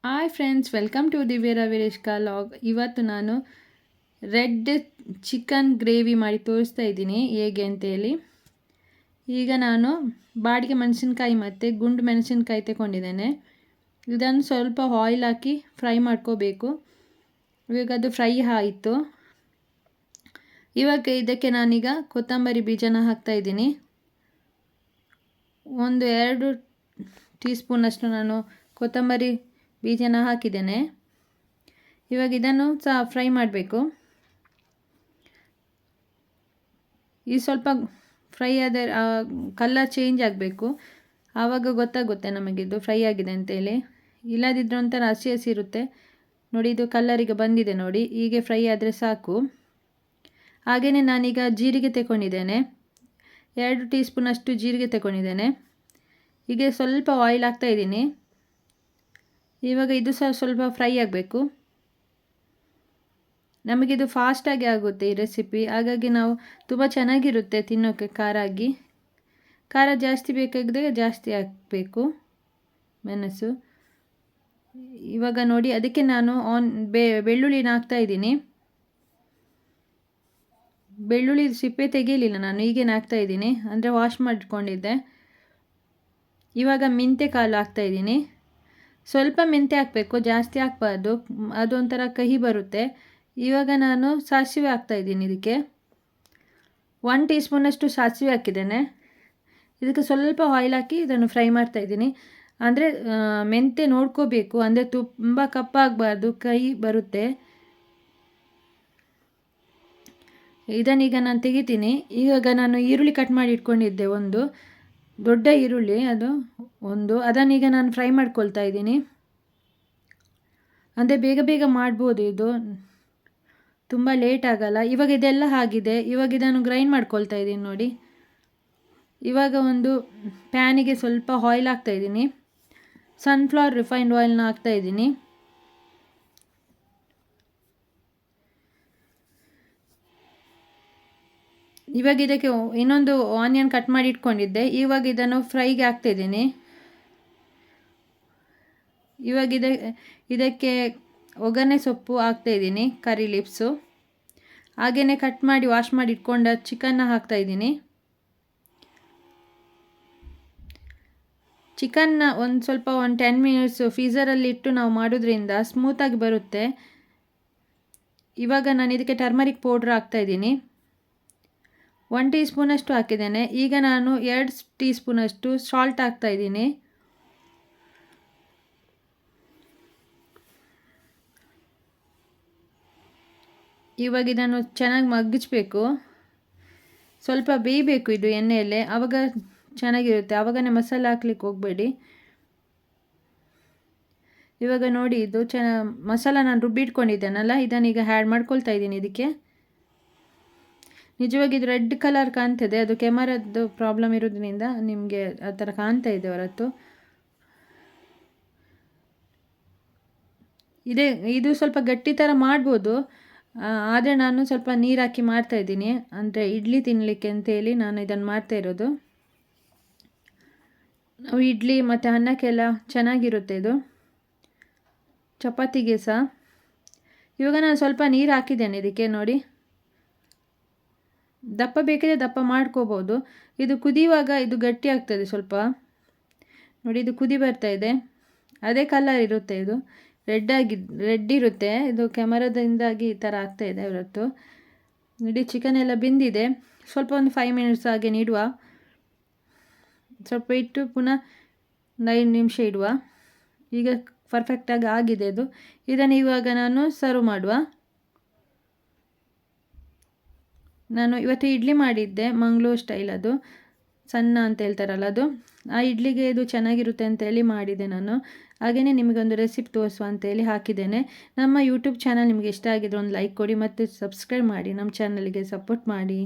Hi friends, welcome to ದಿವ್ಯ Ravi ರಿಷ್ಕಾ log. ಇವತ್ತು ನಾನು ರೆಡ್ ಚಿಕನ್ ಗ್ರೇವಿ ಮಾಡಿ ತೋರಿಸ್ತಾ ಇದ್ದೀನಿ ಹೇಗೆ ಅಂತೇಳಿ. ಈಗ ನಾನು ಬಾಡಿಗೆ ಮೆಣಸಿನ್ಕಾಯಿ ಮತ್ತು ಗುಂಡು ಮೆಣಸಿನ್ಕಾಯಿ ತಗೊಂಡಿದ್ದೇನೆ. ಇದನ್ನು ಸ್ವಲ್ಪ ಆಯಿಲ್ ಹಾಕಿ ಫ್ರೈ ಮಾಡ್ಕೋಬೇಕು. ಇವಾಗ ಅದು ಫ್ರೈ ಆಯಿತು. ಇವಾಗ ಇದಕ್ಕೆ ನಾನೀಗ ಕೊತ್ತಂಬರಿ ಬೀಜನ ಹಾಕ್ತಾಯಿದ್ದೀನಿ. 2 ಟೀ ಸ್ಪೂನಷ್ಟು ನಾನು ಕೊತ್ತಂಬರಿ ಬೀಜನ ಹಾಕಿದ್ದೇನೆ. ಇವಾಗ ಇದನ್ನು ಸಹ ಫ್ರೈ ಮಾಡಬೇಕು. ಈ ಸ್ವಲ್ಪ ಫ್ರೈ ಆದರೆ ಕಲರ್ ಚೇಂಜ್ ಆಗಬೇಕು. ಆವಾಗ ಗೊತ್ತಾಗುತ್ತೆ ನಮಗಿದು ಫ್ರೈ ಆಗಿದೆ ಅಂತೇಳಿ. ಇಲ್ಲದಿದ್ದರೆ ಒಂಥರ ಹಸಿ ಹಸಿ ಇರುತ್ತೆ. ನೋಡಿ, ಇದು ಕಲರಿಗೆ ಬಂದಿದೆ ನೋಡಿ. ಹೀಗೆ ಫ್ರೈ ಆದರೆ ಸಾಕು. ಹಾಗೆಯೇ ನಾನೀಗ ಜೀರಿಗೆ ತಗೊಂಡಿದ್ದೇನೆ. 2 ಟೀ ಸ್ಪೂನಷ್ಟು ಜೀರಿಗೆ ತಗೊಂಡಿದ್ದೇನೆ. ಹೀಗೆ ಸ್ವಲ್ಪ ಆಯಿಲ್ ಹಾಕ್ತಾಯಿದ್ದೀನಿ. ಇವಾಗ ಇದು ಸಹ ಸ್ವಲ್ಪ ಫ್ರೈ ಆಗಬೇಕು. ನಮಗಿದು ಫಾಸ್ಟಾಗಿ ಆಗುತ್ತೆ ಈ ರೆಸಿಪಿ. ಹಾಗಾಗಿ ನಾವು ತುಂಬ ಚೆನ್ನಾಗಿರುತ್ತೆ ತಿನ್ನೋಕ್ಕೆ. ಖಾರ ಜಾಸ್ತಿ ಬೇಕಾದರೆ ಜಾಸ್ತಿ ಹಾಕಬೇಕು ಮೆಣಸು. ಇವಾಗ ನೋಡಿ, ಅದಕ್ಕೆ ನಾನು ಬೆಳ್ಳುಳ್ಳಿನ ಹಾಕ್ತಾಯಿದ್ದೀನಿ. ಬೆಳ್ಳುಳ್ಳಿ ಸಿಪ್ಪೆ ತೆಗೆಯಲಿಲ್ಲ ನಾನು, ಈಗೇನು ಹಾಕ್ತಾಯಿದ್ದೀನಿ ಅಂದರೆ ವಾಶ್ ಮಾಡಿಕೊಂಡಿದ್ದೆ. ಇವಾಗ ಮೆಂತ್ಯ ಕಾಳು ಹಾಕ್ತಾಯಿದ್ದೀನಿ. ಸ್ವಲ್ಪ ಮೆಂತ್ಯ ಹಾಕಬೇಕು, ಜಾಸ್ತಿ ಹಾಕಬಾರ್ದು, ಅದೊಂಥರ ಕಹಿ ಬರುತ್ತೆ. ಇವಾಗ ನಾನು ಸಾಸಿವೆ ಹಾಕ್ತಾಯಿದ್ದೀನಿ. ಇದಕ್ಕೆ 1 ಟೀ ಸ್ಪೂನಷ್ಟು ಸಾಸಿವೆ ಹಾಕಿದ್ದೇನೆ. ಇದಕ್ಕೆ ಸ್ವಲ್ಪ ಆಯಿಲ್ ಹಾಕಿ ಇದನ್ನು ಫ್ರೈ ಮಾಡ್ತಾಯಿದ್ದೀನಿ. ಅಂದರೆ ಮೆಂತ್ಯ ನೋಡ್ಕೋಬೇಕು, ಅಂದರೆ ತುಂಬ ಕಪ್ಪಾಗಬಾರ್ದು, ಕಹಿ ಬರುತ್ತೆ. ಇದನ್ನೀಗ ನಾನು ತೆಗಿತೀನಿ. ಇವಾಗ ನಾನು ಈರುಳ್ಳಿ ಕಟ್ ಮಾಡಿ ಇಟ್ಕೊಂಡಿದ್ದೆ, ಒಂದು ದೊಡ್ಡ ಈರುಳ್ಳಿ, ಅದನ್ನೀಗ ನಾನು ಫ್ರೈ ಮಾಡ್ಕೊಳ್ತಾ ಇದ್ದೀನಿ. ಅಂದರೆ ಬೇಗ ಬೇಗ ಮಾಡ್ಬೋದು, ಇದು ತುಂಬ ಲೇಟ್ ಆಗಲ್ಲ. ಇವಾಗ ಇದೆಲ್ಲ ಆಗಿದೆ. ಇವಾಗ ಇದನ್ನು ಗ್ರೈಂಡ್ ಮಾಡ್ಕೊಳ್ತಾ ಇದ್ದೀನಿ ನೋಡಿ. ಇವಾಗ ಒಂದು ಪ್ಯಾನಿಗೆ ಸ್ವಲ್ಪ ಆಯಿಲ್ ಹಾಕ್ತಾಯಿದ್ದೀನಿ. ಸನ್ಫ್ಲವರ್ ರಿಫೈನ್ಡ್ ಆಯಿಲ್ನ ಹಾಕ್ತಾಯಿದ್ದೀನಿ. ಇವಾಗ ಇದಕ್ಕೆ ಇನ್ನೊಂದು ಆನಿಯನ್ ಕಟ್ ಮಾಡಿ ಇಟ್ಕೊಂಡಿದ್ದೆ. ಇವಾಗ ಇದನ್ನು ಫ್ರೈಗೆ ಹಾಕ್ತಾಯಿದ್ದೀನಿ. ಇವಾಗ ಇದಕ್ಕೆ ಒಗ್ಗರಣೆ ಸೊಪ್ಪು ಹಾಕ್ತಾಯಿದ್ದೀನಿ, ಕರಿ ಲೀವ್ಸು. ಹಾಗೆಯೇ ಕಟ್ ಮಾಡಿ ವಾಶ್ ಮಾಡಿ ಇಟ್ಕೊಂಡ ಚಿಕನ್ನ ಹಾಕ್ತಾಯಿದ್ದೀನಿ. ಚಿಕನ್ನ ಒಂದು 10 ಮಿನಿಟ್ಸ್ ಫ್ರೀಝರಲ್ಲಿ ಇಟ್ಟು ನಾವು ಮಾಡೋದ್ರಿಂದ ಸ್ಮೂತಾಗಿ ಬರುತ್ತೆ. ಇವಾಗ ನಾನು ಇದಕ್ಕೆ ಟರ್ಮರಿಕ್ ಪೌಡ್ರ್ ಹಾಕ್ತಾಯಿದ್ದೀನಿ. 1 ಟೀ ಸ್ಪೂನಷ್ಟು ಹಾಕಿದ್ದೇನೆ. ಈಗ ನಾನು 2 ಟೀ ಸ್ಪೂನಷ್ಟು ಸಾಲ್ಟ್ ಹಾಕ್ತಾಯಿದ್ದೀನಿ. ಇವಾಗ ಇದನ್ನು ಚೆನ್ನಾಗಿ ಮಗ್ಗಿಸ್ಬೇಕು. ಸ್ವಲ್ಪ ಬೇಯಬೇಕು ಇದು ಎಣ್ಣೆಯಲ್ಲೇ, ಆವಾಗ ಚೆನ್ನಾಗಿರುತ್ತೆ. ಆವಾಗನೇ ಮಸಾಲೆ ಹಾಕ್ಲಿಕ್ಕೆ ಹೋಗಬೇಡಿ. ಇವಾಗ ನೋಡಿ, ಇದು ಮಸಾಲ ನಾನು ರುಬ್ಬಿಟ್ಕೊಂಡಿದ್ದೇನಲ್ಲ, ಇದನ್ನೀಗ ಆ್ಯಡ್ ಮಾಡ್ಕೊಳ್ತಾ ಇದ್ದೀನಿ ಇದಕ್ಕೆ. ನಿಜವಾಗಿ ಇದು ರೆಡ್ ಕಲರ್ ಕಾಣ್ತದೆ, ಅದು ಕ್ಯಾಮರಾದ್ದು ಪ್ರಾಬ್ಲಮ್ ಇರೋದ್ರಿಂದ ನಿಮಗೆ ಆ ಥರ ಕಾಣ್ತಾ ಇದೆ ಹೊರತು. ಇದು ಸ್ವಲ್ಪ ಗಟ್ಟಿ ಥರ ಮಾಡ್ಬೋದು, ಆದರೆ ನಾನು ಸ್ವಲ್ಪ ನೀರು ಹಾಕಿ ಮಾಡ್ತಾಯಿದ್ದೀನಿ. ಅಂದರೆ ಇಡ್ಲಿ ತಿನ್ನಲಿಕ್ಕೆ ಅಂತೇಳಿ ನಾನು ಇದನ್ನು ಮಾಡ್ತಾ ಇರೋದು. ನಾವು ಇಡ್ಲಿ ಮತ್ತು ಅನ್ನಕ್ಕೆಲ್ಲ ಚೆನ್ನಾಗಿರುತ್ತೆ ಇದು, ಚಪಾತಿಗೆ ಸಹ. ಇವಾಗ ನಾನು ಸ್ವಲ್ಪ ನೀರು ಹಾಕಿದ್ದೇನೆ ಇದಕ್ಕೆ ನೋಡಿ. ದಪ್ಪ ಬೇಕಿದ್ರೆ ದಪ್ಪ ಮಾಡ್ಕೋಬೋದು. ಇದು ಕುದಿಯುವಾಗ ಇದು ಗಟ್ಟಿ ಆಗ್ತದೆ ಸ್ವಲ್ಪ. ನೋಡಿ, ಇದು ಕುದಿ ಬರ್ತಾ ಇದೆ. ಅದೇ ಕಲರ್ ಇರುತ್ತೆ, ಇದು ರೆಡ್ ಇರುತ್ತೆ. ಇದು ಕ್ಯಾಮರಾದಿಂದಾಗಿ ಈ ಥರ ಆಗ್ತಾಯಿದೆ ಹೊರತು. ನೋಡಿ, ಚಿಕನ್ ಎಲ್ಲ ಬೆಂದಿದೆ. ಸ್ವಲ್ಪ ಒಂದು 5 ಮಿನಿಟ್ಸ್ ಹಾಗೆ ಇಡುವ. ಸ್ವಲ್ಪ ಇಟ್ಟು ಪುನಃ 5 ನಿಮಿಷ ಇಡುವ. ಈಗ ಪರ್ಫೆಕ್ಟಾಗಿ ಆಗಿದೆ ಅದು. ಇದನ್ನು ಇವಾಗ ನಾನು ಸರ್ವ್ ಮಾಡುವ. ನಾನು ಇವತ್ತು ಇಡ್ಲಿ ಮಾಡಿದ್ದೆ, ಮಂಗಳೂರು ಸ್ಟೈಲ್, ಅದು ಸಣ್ಣ ಅಂತ ಹೇಳ್ತಾರಲ್ಲ ಅದು. ಆ ಇಡ್ಲಿಗೆ ಇದು ಚೆನ್ನಾಗಿರುತ್ತೆ ಅಂತೇಳಿ ಮಾಡಿದೆ ನಾನು. ಹಾಗೆಯೇ ನಿಮಗೊಂದು ರೆಸಿಪಿ ತೋರಿಸುವ ಅಂತೇಳಿ ಹಾಕಿದ್ದೇನೆ. ನಮ್ಮ ಯೂಟ್ಯೂಬ್ ಚಾನಲ್ ನಿಮಗೆ ಇಷ್ಟ ಆಗಿದ್ರೆ ಒಂದು ಲೈಕ್ ಕೊಡಿ ಮತ್ತು ಸಬ್ಸ್ಕ್ರೈಬ್ ಮಾಡಿ, ನಮ್ಮ ಚಾನಲ್ಗೆ ಸಪೋರ್ಟ್ ಮಾಡಿ.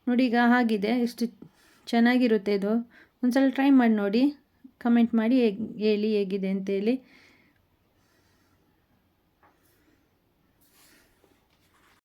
ನೋಡಿ, ಈಗ ಆಗಿದೆ. ಎಷ್ಟು ಚೆನ್ನಾಗಿರುತ್ತೆ ಇದು. ಒಂದ್ಸಲ ಟ್ರೈ ಮಾಡಿ ನೋಡಿ, ಕಮೆಂಟ್ ಮಾಡಿ ಹೇಳಿ ಹೇಗಿದೆ ಅಂತೇಳಿ.